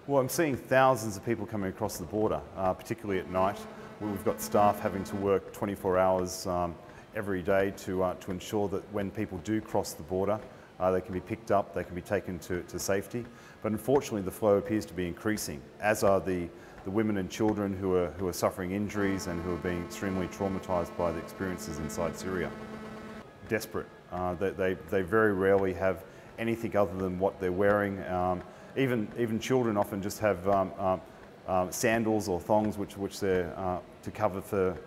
Well, I'm seeing thousands of people coming across the border, particularly at night, where we've got staff having to work 24 hours every day to ensure that when people do cross the border, they can be picked up, they can be taken to safety. But unfortunately, the flow appears to be increasing, as are the women and children who are suffering injuries and who are being extremely traumatised by the experiences inside Syria. Desperate. They very rarely have anything other than what they're wearing. Even children often just have sandals or thongs which they're to cover for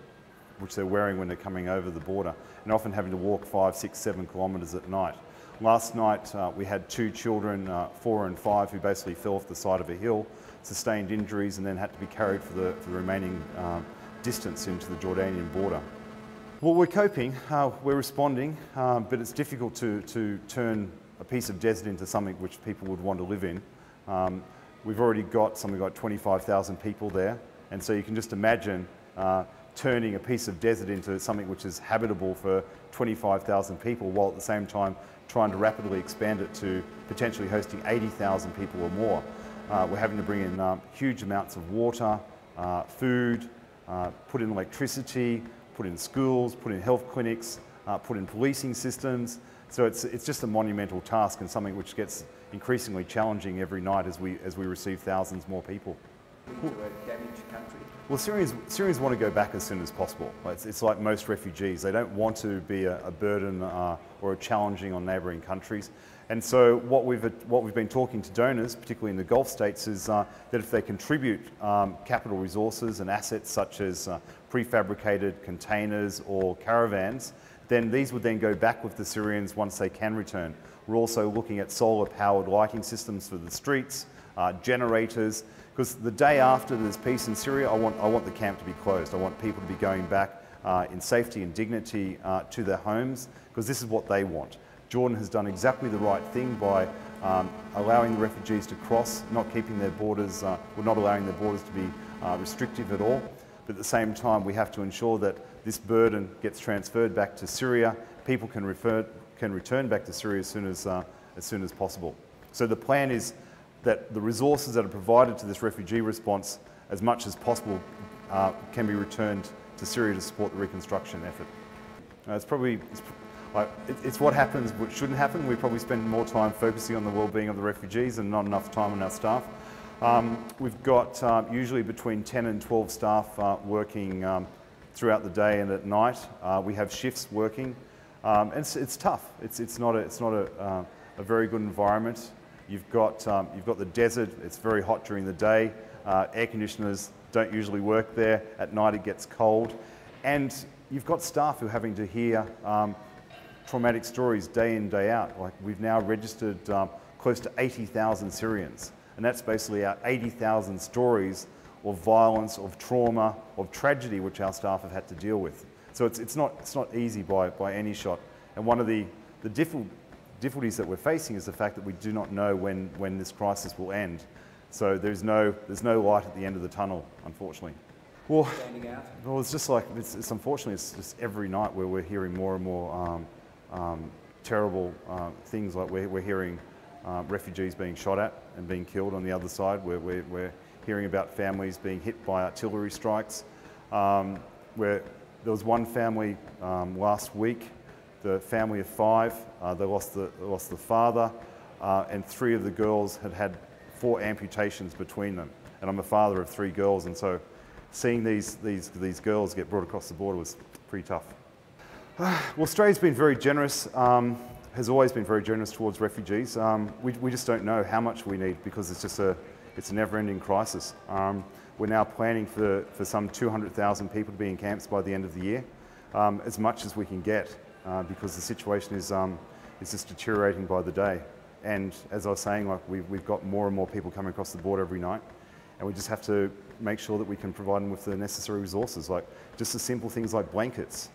which they're wearing when they're coming over the border, and often having to walk 5, 6, 7 kilometres at night. Last night we had 2 children, 4 and 5, who basically fell off the side of a hill, sustained injuries, and then had to be carried for the remaining distance into the Jordanian border. Well, we're coping, we're responding, but it's difficult to turn a piece of desert into something which people would want to live in. We've already got something like 25,000 people there, and so you can just imagine turning a piece of desert into something which is habitable for 25,000 people, while at the same time trying to rapidly expand it to potentially hosting 80,000 people or more. We're having to bring in huge amounts of water, food, put in electricity, put in schools, put in health clinics, put in policing systems. So it's just a monumental task, and something which gets increasingly challenging every night as we receive thousands more people. To a damaged country? Well, Syrians want to go back as soon as possible. It's like most refugees. They don't want to be a burden or a challenging on neighbouring countries. And so what we've been talking to donors, particularly in the Gulf states, is that if they contribute capital resources and assets such as prefabricated containers or caravans, then these would then go back with the Syrians once they can return. We're also looking at solar-powered lighting systems for the streets, generators, because the day after there's peace in Syria, I want the camp to be closed. I want people to be going back in safety and dignity to their homes, because this is what they want. Jordan has done exactly the right thing by allowing the refugees to cross, not keeping their borders, or not allowing their borders to be restrictive at all. But at the same time, we have to ensure that this burden gets transferred back to Syria. People can return back to Syria as soon as possible. So the plan is that the resources that are provided to this refugee response, as much as possible, can be returned to Syria to support the reconstruction effort. It's what happens, what shouldn't happen. We probably spend more time focusing on the well-being of the refugees and not enough time on our staff. We've got usually between 10 and 12 staff working throughout the day and at night. We have shifts working, and it's tough. It's not a very good environment. You've got the desert. It's very hot during the day. Air conditioners don't usually work there. At night it gets cold, and you've got staff who are having to hear traumatic stories day in, day out. Like, we've now registered close to 80,000 Syrians, and that's basically our 80,000 stories of violence, of trauma, of tragedy which our staff have had to deal with. So it's not easy by any shot. And one of the difficulties that we're facing is the fact that we do not know when this crisis will end. So there's no light at the end of the tunnel, unfortunately. Well, it's just like, unfortunately, it's just every night where we're hearing more and more terrible things. Like we're hearing refugees being shot at and being killed on the other side. We're hearing about families being hit by artillery strikes. Where there was one family last week, the family of 5, they lost the father, and 3 of the girls had 4 amputations between them. And I'm a father of 3 girls, and so seeing these girls get brought across the border was pretty tough. Well, Australia's been very generous, has always been very generous towards refugees. We just don't know how much we need, because it's a never-ending crisis. We're now planning for some 200,000 people to be in camps by the end of the year, as much as we can get, because the situation is just deteriorating by the day. And as I was saying, like we've got more and more people coming across the border every night, and we just have to make sure that we can provide them with the necessary resources, like just the simple things like blankets.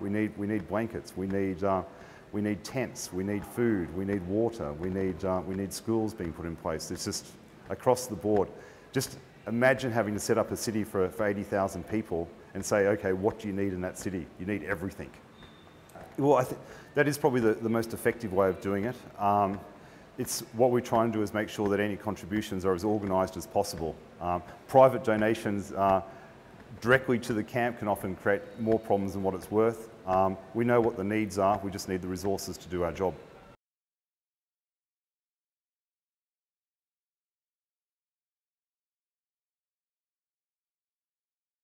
We need blankets. We need tents. We need food. We need water. We need schools being put in place. It's just across the board. Just imagine having to set up a city for 80,000 people and say, okay, what do you need in that city? You need everything. Well, I think that is probably the most effective way of doing it. what we try and do is make sure that any contributions are as organised as possible. Private donations directly to the camp can often create more problems than what it's worth. We know what the needs are, we just need the resources to do our job.